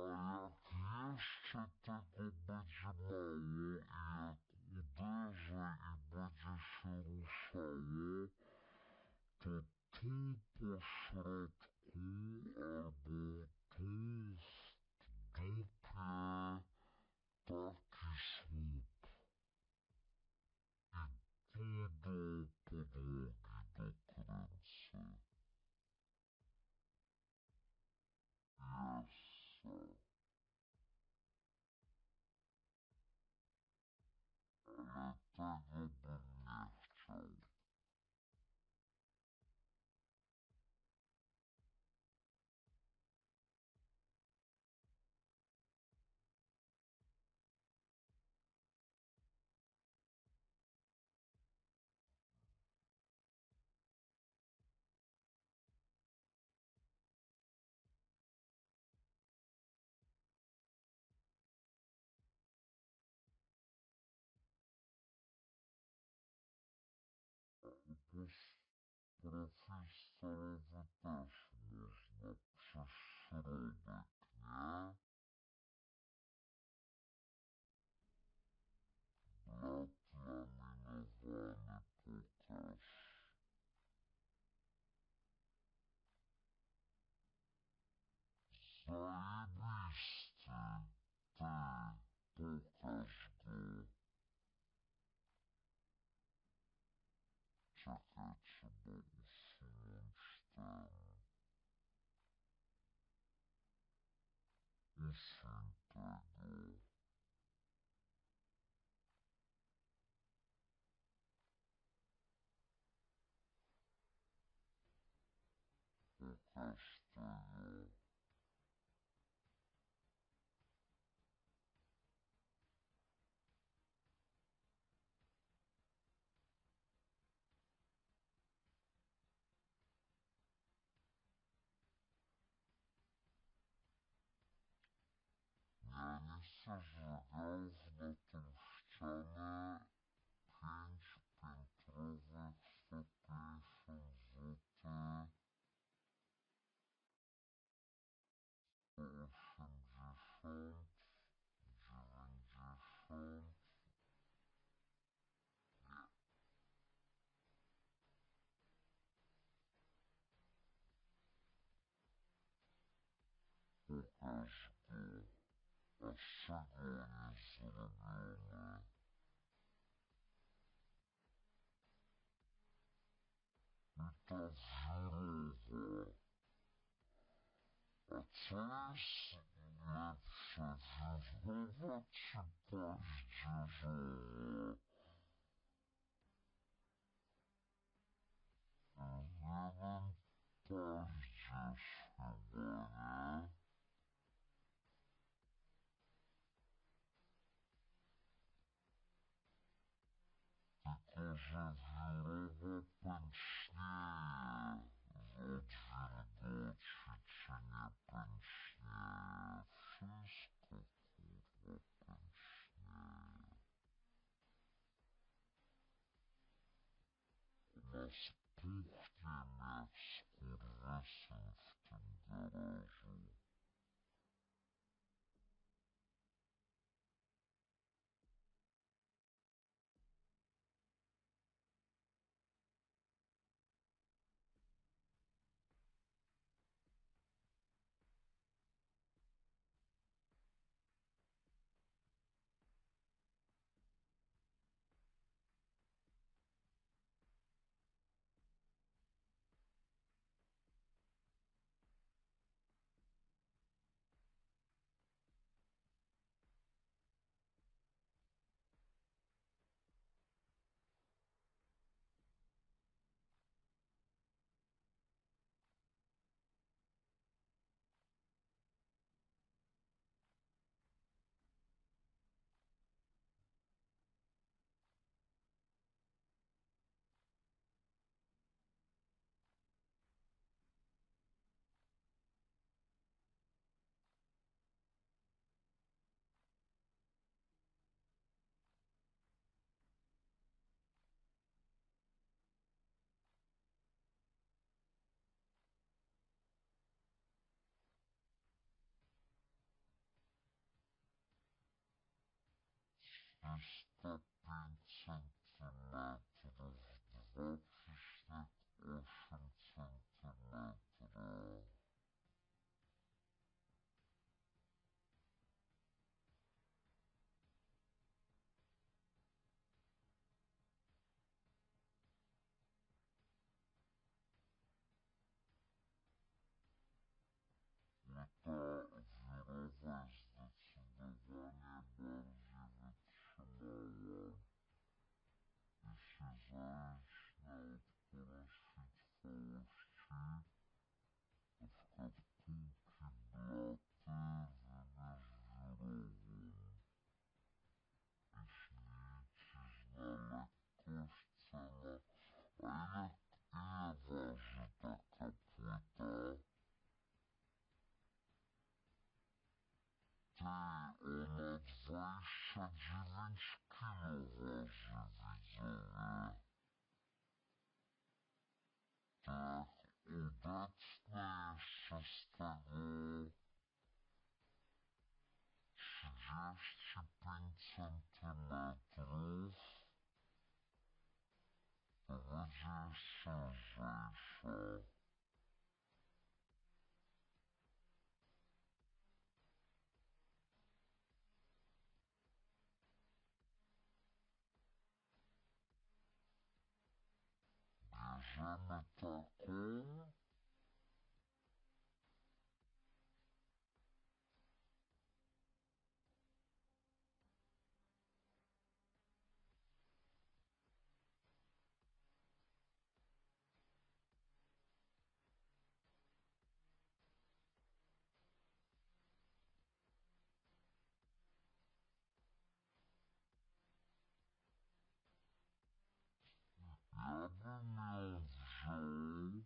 jak jeszcze tego będzie mało i jak uderzę i będzie się ruszało, to tu po środku albo tu w dupie taki słup i tu do podłogi dokręcę. Jessa. Ale tego bym nie chciał. Profil stalowy też można przez środek, nie? Blat laminowany pokaż. Zajebisty. Ty, pokaż go. Czekaj, trzeba usunąć ten. Usuń tego. Pokaż tego. Ja nie chcę żegałów na tą ścianę. 5 piętrowych, 150 zł, 180, 90. Pokaż go. A z czego on jest zrobiony? I ta wiruwa. A co jest lepsze? Zawirować paździerzowo. Jeden paździerz chyba, nie? Tylko, że wiórowo pęcznieje. Z odwilgoci, czy nie pęcznieje. Wszystko kurwa pęcznieje. Ona spuchnie jak skurwysyn w tym garażu. Trzysta pięć centymetrów, 2,8 centymetra. I ta wirowa jest zdecydowanie bardziej wytrzymała. Jeśli zależy na odporność wytrwałości, na przykład półki blaty wybierz wirową. Jeśli liczysz na lekkość, cena. A ile waży taka płyta? Ty, ona 29 kilo waży, widzowie. Tak, obecne jeszcze z tego 35 centymetrów. To będzie jeszcze lżejsza. Bierzemy taką. Ja bym ją wziął.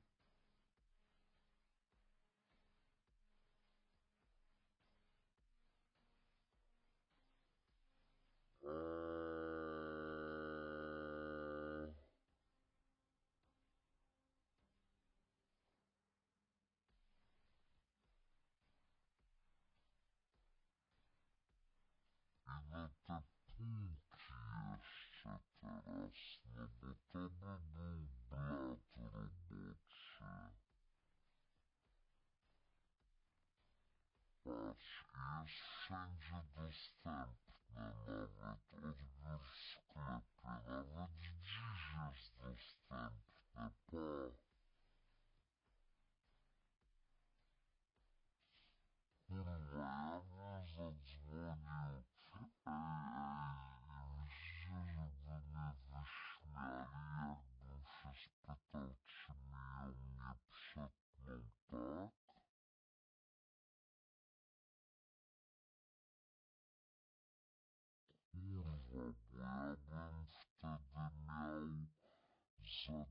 I na te półki jeszcze teraz, no bo to by był blat roboczy. Patrz, jest wszędzie dostępne, nawet odbiór w sklepie, nawet dziś jest dostępne, pa. Kurwa, ja nie za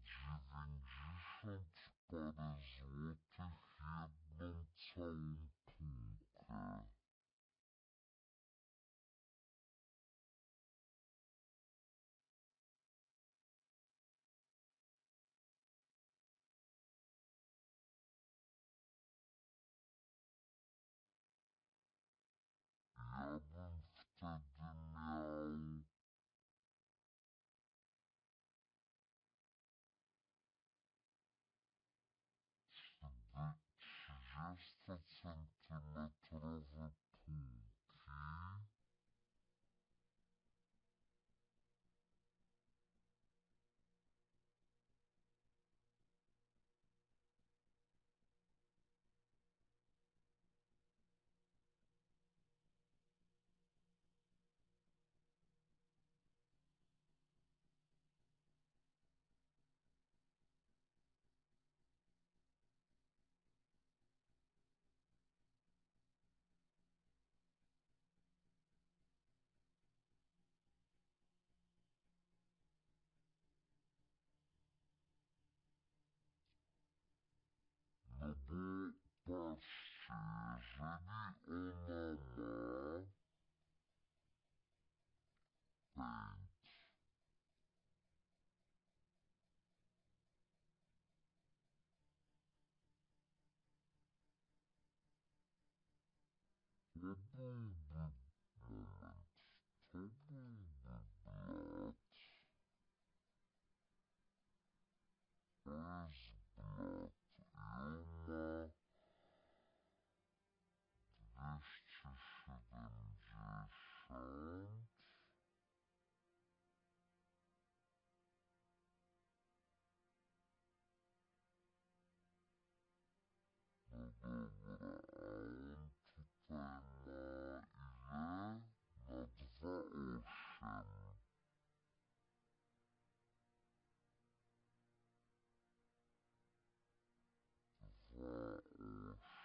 90 parę złotych jedną całą półkę. Ja bym wtedy miał 30-centymetrowe półki. No bo patrzcie, jeżeli ona ma pęd, to byłby moment, to byłby blat. To jest blat i ona 270. No dobra, a on tutaj ma ile? Na 2,8.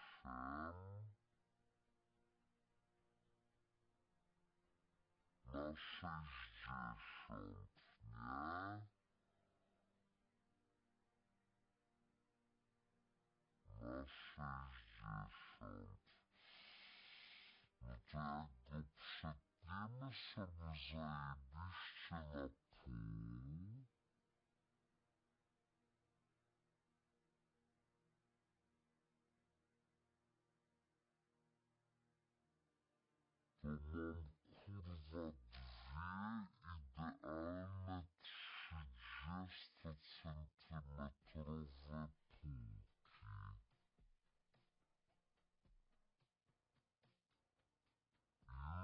2,8 na 60, nie? Na 60. No to jak go przetniemy sobie zajebiście na pół, to mam kurwa dwie idealne 30-centymetrowe półki.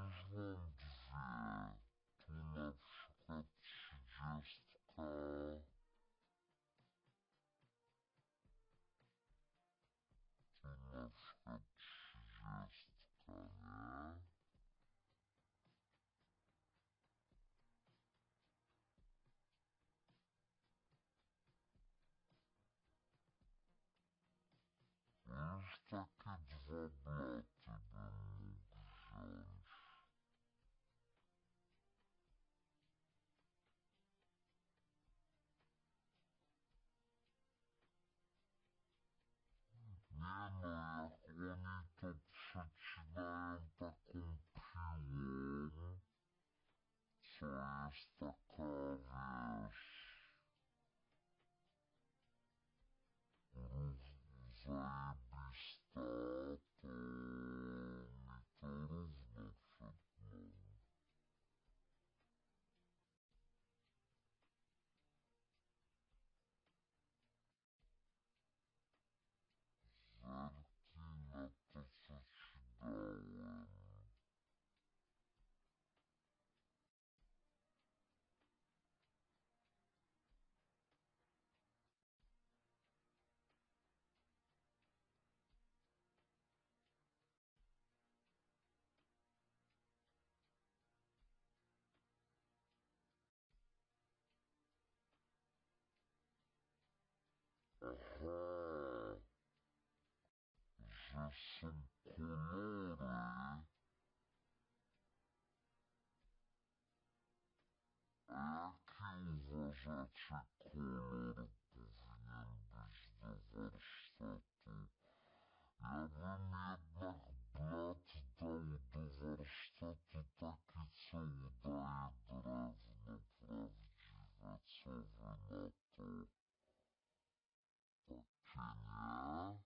Już mam dwie. Tu na przykład 30, tu na przykład 30, nie? Już takie dwa blaty bym mógł wziąć. Nie no, jak oni to przecinają taką piłą, co jest taka, wiesz, zajebista, to mi to równo przetną. Zerknij na to, co ci dałem. Aha, że są kolory. A jaki uważacie kolor to takie,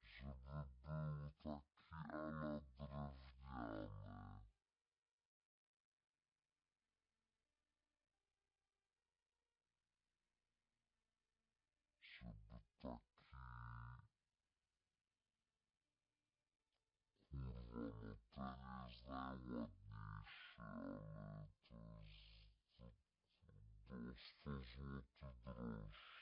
żeby był taki ala drewniany, żeby taki, kurwa, no ten jest najładniejszy, ale to jest do 100 zł droższy.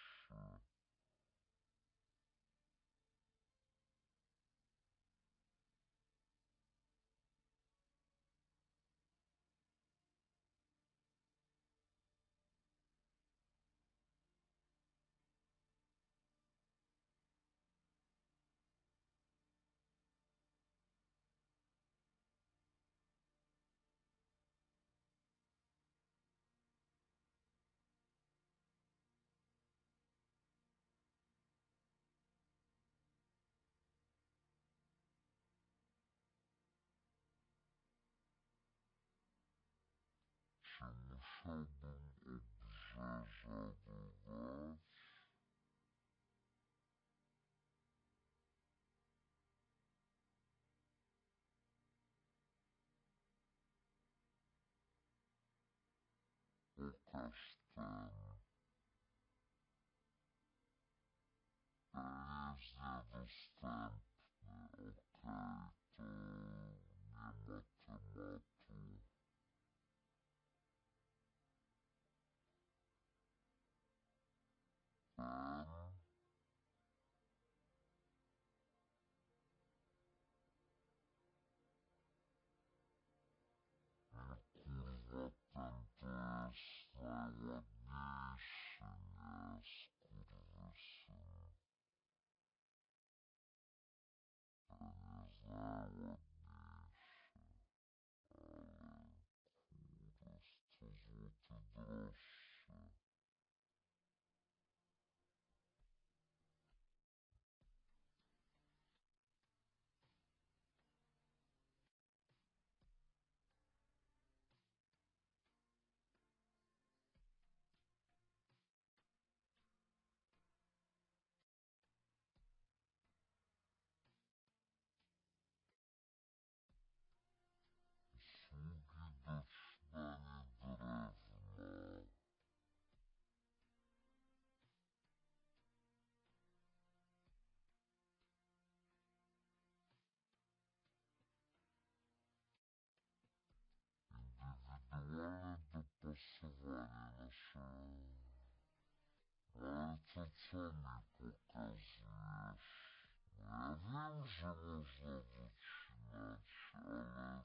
Czy musiałbym obrzeża dodać? Pokaż ten. Ten jest niedostępny. Okej, to nie ma tematu. Ten. Kurwa, ten to jest najładniejszy, nie, skurwysyn. Ten jest najładniejszy, ale kurde, 100 zł droższy. Usługi do śniania drewna. Indywidualne dopasowanie naszego... Ale to co mi pokazujesz? No ja wiem, że można docinać, ale...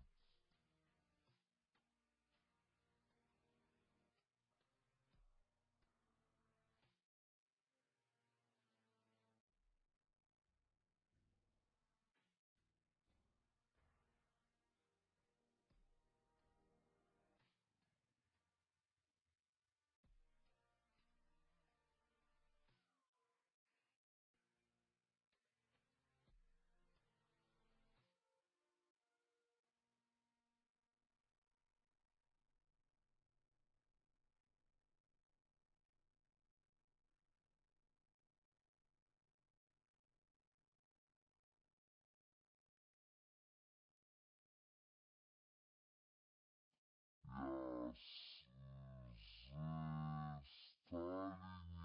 Ja ze stali nierdzewnej kwasoodpornej. Dobra, no.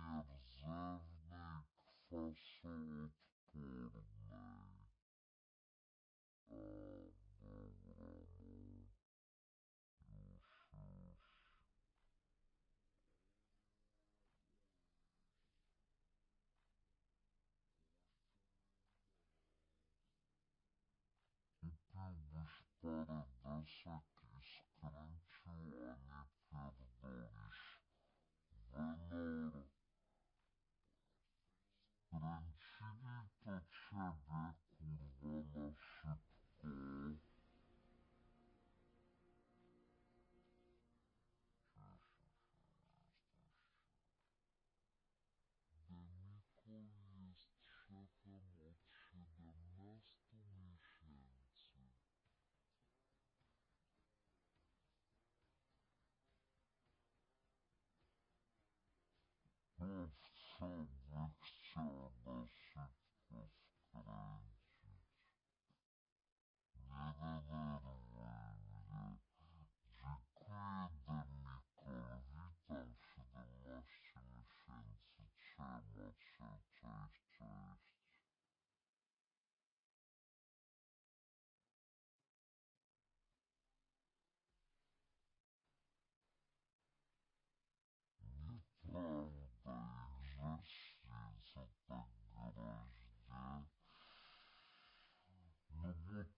Już. Kupiłbyś parę desek i skręcił, a nie pierdolisz. Wenor, kręcili to ciebie, kurwa, na szybko. Demiko jest szefem od 17 miesięcy.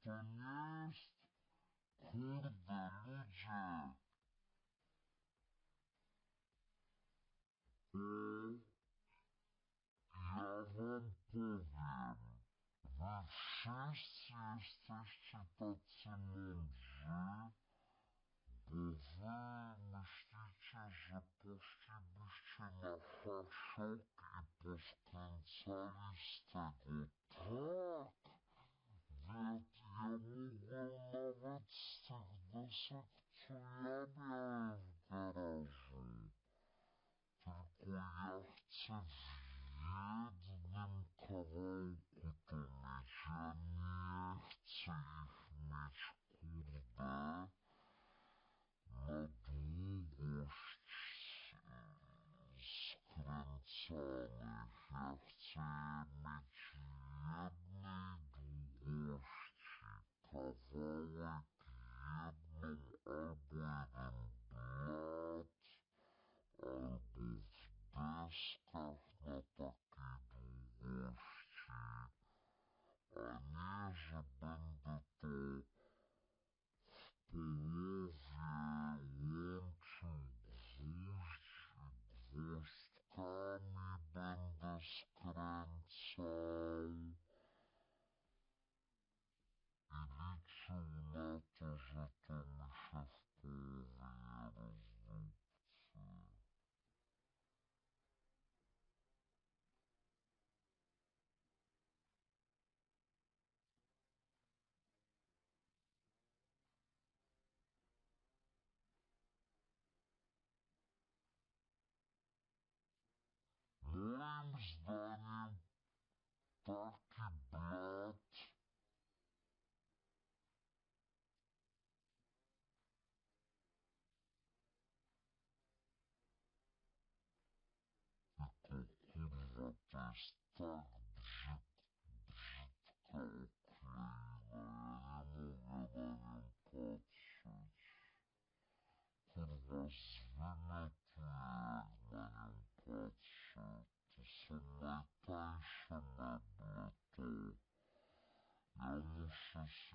to nie jest, kurde ludzie, ja wam powiem, wy wszyscy jesteście tacy mądrzy, bo wy myślicie, że poszlibyście na hasiok i poskręcali z tego tak. Ja mogłem nawet z tych desek, co ja miałem w garażu. Tylko ja chcę w jednym kawałku to mieć. Ja nie chcę ich mieć, kurde, na długość skręcanych. Ja chcę je mieć jednej długości. Kawałek jedną albo jeden blat, albo w deskach na takiej długości, a nie, że będę to połowie łączył gwoźdkami, będę skręcał i liczył na to, że to mi się w połowie rozdupcy. Moim zdaniem taki blat tylko kurwa to jest tak brzydka okleina, ja nie mogę na nią patrzeć. Kurwa zwymiotuję jak na nią patrzę. To są najtańsze meble, to ja muszę się